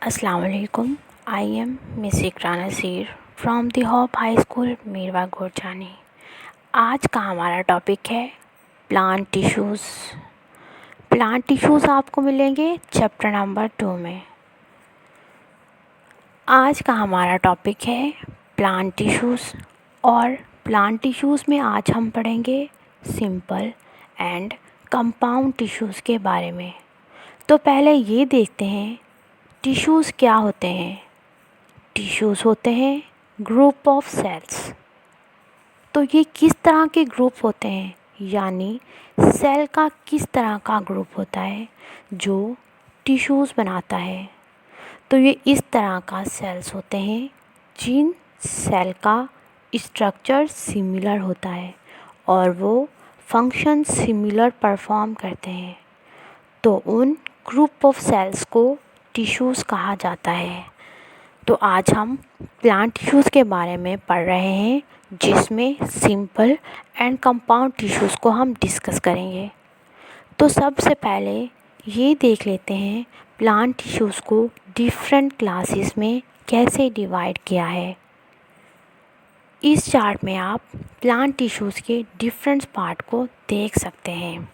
अस्सलाम वालेकुम। I am Miss Iqra Nazir from the Hope High School Mirwa Gorjani. आज का हमारा टॉपिक है प्लांट टिश्यूज़। प्लांट टिश्यूज़ आपको मिलेंगे चैप्टर नंबर 2 में। आज का हमारा टॉपिक है प्लांट टिश्यूज़ और प्लांट टिश्यूज़ में आज हम पढ़ेंगे सिंपल एंड कंपाउंड टिश्यूज़ के बारे में। तो पहले ये देखते हैं टिश्यूज़ क्या होते हैं। टिश्यूज़ होते हैं ग्रुप ऑफ सेल्स। तो ये किस तरह के ग्रुप होते हैं, यानी सेल का किस तरह का ग्रुप होता है जो टिश्यूज़ बनाता है। तो ये इस तरह का सेल्स होते हैं जिन सेल का स्ट्रक्चर सिमिलर होता है और वो फंक्शन सिमिलर परफॉर्म करते हैं। तो उन ग्रुप ऑफ सेल्स को टिश्यूज़ कहा जाता है। तो आज हम प्लांट टिश्यूज़ के बारे में पढ़ रहे हैं, जिसमें सिंपल एंड कंपाउंड टिश्यूज़ को हम डिस्कस करेंगे। तो सबसे पहले ये देख लेते हैं प्लांट टिश्यूज़ को डिफरेंट क्लासेस में कैसे डिवाइड किया है। इस चार्ट में आप प्लांट टिश्यूज़ के डिफरेंट पार्ट को देख सकते हैं।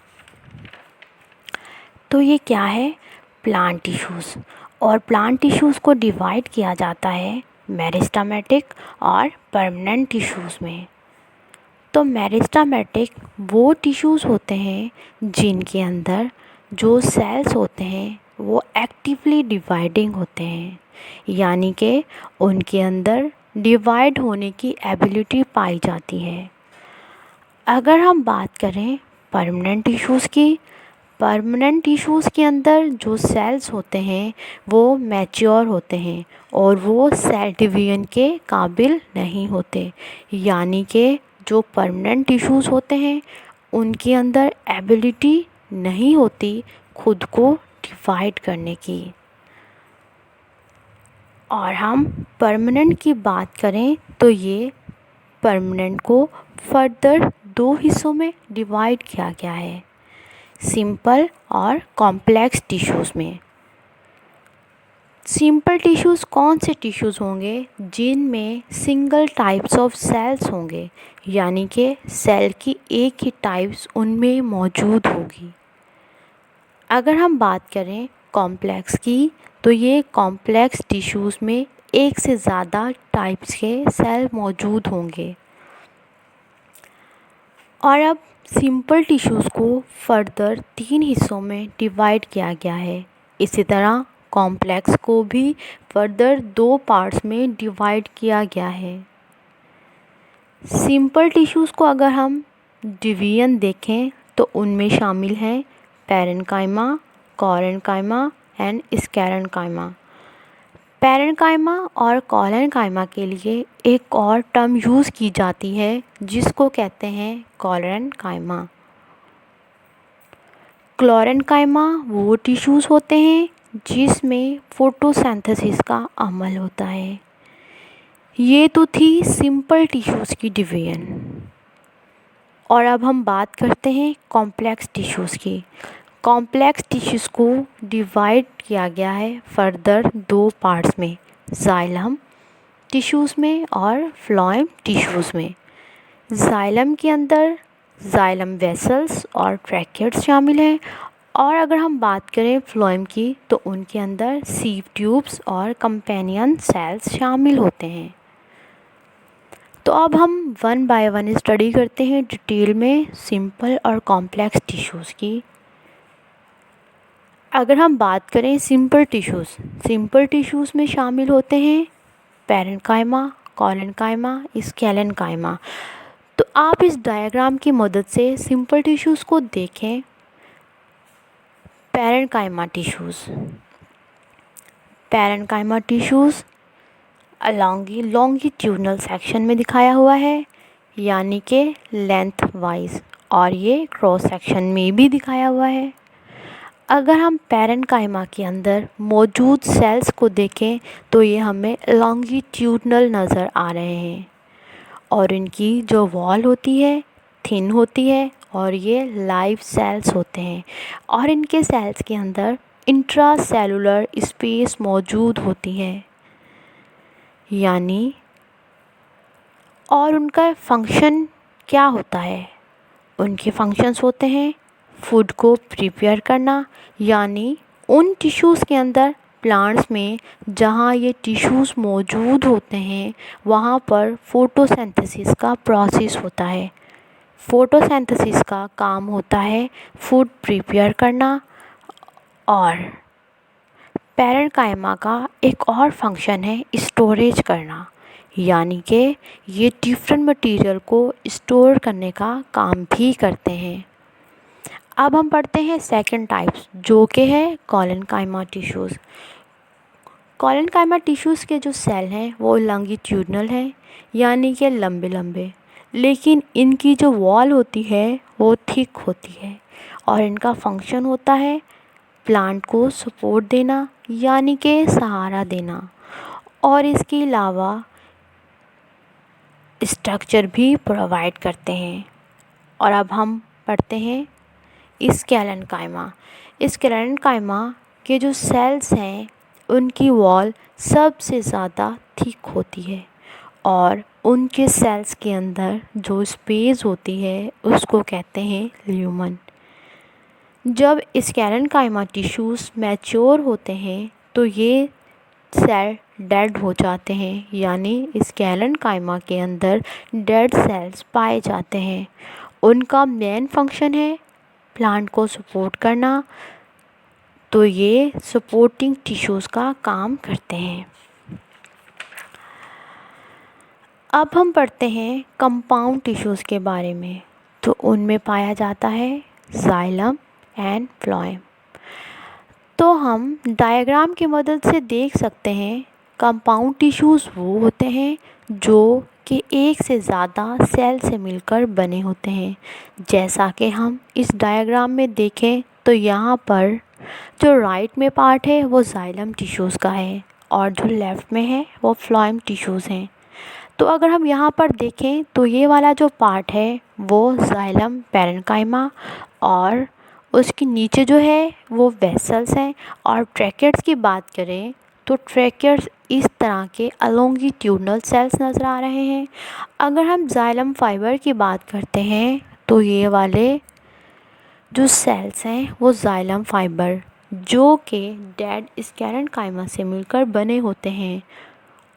तो ये क्या है, प्लांट टिश्यूज़। और प्लांट टिश्यूज़ को डिवाइड किया जाता है मेरिस्टेमेटिक और परमानेंट टिश्यूज़ में। तो मेरिस्टेमेटिक वो टिश्यूज़ होते हैं जिनके अंदर जो सेल्स होते हैं वो एक्टिवली डिवाइडिंग होते हैं, यानी कि उनके अंदर डिवाइड होने की एबिलिटी पाई जाती है। अगर हम बात करें परमानेंट टिश्यूज़ की, परमानेंट टिश्यूज़ के अंदर जो सेल्स होते हैं वो मैच्योर होते हैं और वो सेल डिवीजन के काबिल नहीं होते, यानी कि जो परमानेंट टिश्यूज़ होते हैं उनके अंदर एबिलिटी नहीं होती खुद को डिवाइड करने की। और हम परमानेंट की बात करें तो ये परमानेंट को फर्दर दो हिस्सों में डिवाइड किया गया है, सिंपल और कॉम्प्लेक्स टिश्यूज़ में। सिंपल टिश्यूज़ कौन से टिश्यूज़ होंगे जिनमें सिंगल टाइप्स ऑफ सेल्स होंगे, यानी कि सेल की एक ही टाइप्स उनमें मौजूद होगी। अगर हम बात करें कॉम्प्लेक्स की, तो ये कॉम्प्लेक्स टिश्यूज़ में एक से ज़्यादा टाइप्स के सेल मौजूद होंगे। और अब सिंपल टिश्यूज़ को फर्दर 3 हिस्सों में डिवाइड किया गया है। इसी तरह कॉम्प्लेक्स को भी फर्दर 2 पार्ट्स में डिवाइड किया गया है। सिंपल टिश्यूज़ को अगर हम डिवीजन देखें तो उनमें शामिल हैं पैरेन्काइमा, कोरेन्काइमा एंड स्क्लेरेन्काइमा। पैरेन्काइमा और कोलेन्काइमा के लिए एक और टर्म यूज़ की जाती है जिसको कहते हैं क्लोरेन्काइमा। क्लोरेन्काइमा वो टिश्यूज़ होते हैं जिसमें फोटोसिंथेसिस का अमल होता है। ये तो थी सिंपल टिश्यूज़ की डिवीजन। और अब हम बात करते हैं कॉम्प्लेक्स टिश्यूज़ की। कॉम्प्लेक्स टिश्यूज़ को डिवाइड किया गया है फर्दर 2 पार्ट्स में, जाइलम टिश्यूज़ में और फ्लोएम टिश्यूज़ में। जाइलम के अंदर जाइलम वेसल्स और ट्रैकेट्स शामिल हैं, और अगर हम बात करें फ्लोएम की तो उनके अंदर सीव ट्यूब्स और कंपेनियन सेल्स शामिल होते हैं। तो अब हम वन बाय वन स्टडी करते हैं डिटेल में सिंपल और कॉम्प्लेक्स टिश्यूज़ की। अगर हम बात करें सिंपल टिश्यूज़ में शामिल होते हैं पैरेन्काइमा, कोलेन्काइमा, स्क्लेरेन्काइमा। तो आप इस डायग्राम की मदद से सिंपल टिश्यूज़ को देखें। पैरेन्काइमा टिश्यूज़ लॉन्गिट्यूडनल सेक्शन में दिखाया हुआ है, यानी कि लेंथ वाइज, और ये क्रॉस सेक्शन में भी दिखाया हुआ है। अगर हम पैरेन्काइमा के अंदर मौजूद सेल्स को देखें तो ये हमें लॉन्गिट्यूडनल नज़र आ रहे हैं, और इनकी जो वॉल होती है थिन होती है और ये लाइव सेल्स होते हैं, और इनके सेल्स के अंदर इंट्रासेलुलर स्पेस मौजूद होती है, यानी और उनका फंक्शन क्या होता है? उनके फंक्शंस होते हैं फूड को प्रिपेयर करना, यानी उन टिश्यूज़ के अंदर प्लांट्स में जहाँ ये टिश्यूज़ मौजूद होते हैं वहाँ पर फोटोसिंथेसिस का प्रोसेस होता है। फोटोसिंथेसिस का काम होता है फूड प्रिपेयर करना। और पैरेन्काइमा का एक और फंक्शन है स्टोरेज करना, यानी कि ये डिफरेंट मटेरियल को स्टोर करने का काम भी करते हैं। अब हम पढ़ते हैं सेकंड टाइप्स, जो कि है कोलेनकाइमा टिश्यूज़। कोलेनकाइमा टिश्यूज़ के जो सेल हैं वो लॉन्गिट्यूडनल हैं, यानी कि लंबे लंबे, लेकिन इनकी जो वॉल होती है वो थिक होती है और इनका फंक्शन होता है प्लांट को सपोर्ट देना, यानी कि सहारा देना, और इसके अलावा स्ट्रक्चर भी प्रोवाइड करते हैं। और अब हम पढ़ते हैं स्केलेनकाइमा। स्केलेनकाइमा के जो सेल्स हैं उनकी वॉल सबसे ज़्यादा थिक होती है और उनके सेल्स के अंदर जो स्पेस होती है उसको कहते हैं ल्यूमन। जब स्केलेनकाइमा टिश्यूज़ मैच्योर होते हैं तो ये सेल डेड हो जाते हैं, यानी स्केलेनकाइमा के अंदर डेड सेल्स पाए जाते हैं। उनका मेन फंक्शन है प्लांट को सपोर्ट करना, तो ये सपोर्टिंग टिश्यूज़ का काम करते हैं। अब हम पढ़ते हैं कंपाउंड टिश्यूज़ के बारे में। तो उनमें पाया जाता है जाइलम एंड फ्लोएम। तो हम डायग्राम की मदद से देख सकते हैं कंपाउंड टिश्यूज़ वो होते हैं जो कि एक से ज़्यादा सेल से मिलकर बने होते हैं। जैसा कि हम इस डायग्राम में देखें तो यहाँ पर जो राइट में पार्ट है वो जाइलम टिश्यूज़ का है और जो लेफ़्ट में है वो फ्लोएम टिश्यूज़ हैं। तो अगर हम यहाँ पर देखें तो ये वाला जो पार्ट है वो जाइलम पैरेन्काइमा और उसके नीचे जो है वो वेसल्स हैं। और ट्रैकेट्स की बात करें तो ट्रैकेट्स इस तरह के अलोंगिट्यूडनल सेल्स नज़र आ रहे हैं। अगर हम जाइलम फाइबर की बात करते हैं तो ये वाले जो सेल्स हैं वो जाइलम फाइबर जो कि डेड स्केलेनकाइमा से मिलकर बने होते हैं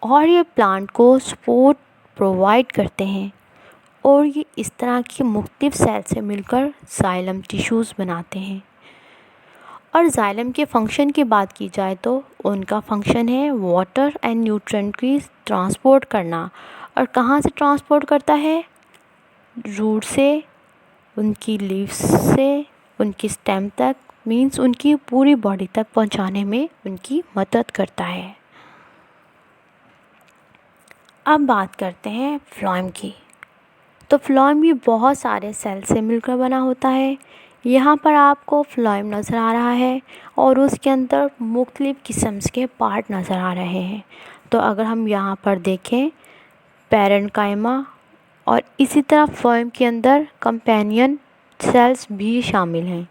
और ये प्लांट को सपोर्ट प्रोवाइड करते हैं और ये इस तरह की मुख्तलिफ सेल से मिलकर जाइलम टिश्यूज़ बनाते हैं। और जाइलम के फंक्शन की बात की जाए तो उनका फंक्शन है वाटर एंड न्यूट्रिएंट की ट्रांसपोर्ट करना। और कहाँ से ट्रांसपोर्ट करता है? रूट से, उनकी लीव्स से उनकी स्टेम तक, मीन्स उनकी पूरी बॉडी तक पहुँचाने में उनकी मदद करता है। अब बात करते हैं फ्लोएम की। तो फ्लोएम भी बहुत सारे सेल से मिलकर बना होता है। यहाँ पर आपको फ्लोएम नज़र आ रहा है और उसके अंदर मुख्तलिफ़ किस्म के पार्ट नज़र आ रहे हैं। तो अगर हम यहाँ पर देखें पैरेन्काइमा और इसी तरह फ्लोएम के अंदर कंपेनियन सेल्स भी शामिल हैं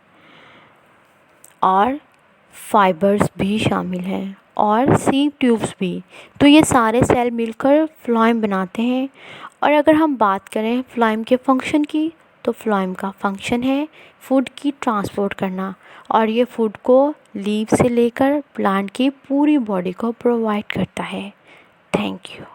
और फाइबर्स भी शामिल हैं और सीव ट्यूब्स भी। तो ये सारे सेल मिलकर फ्लोएम बनाते हैं। और अगर हम बात करें फ्लोएम के फंक्शन की तो फ्लोएम का फंक्शन है फूड की ट्रांसपोर्ट करना और ये फूड को लीव से लेकर प्लांट की पूरी बॉडी को प्रोवाइड करता है। Thank you.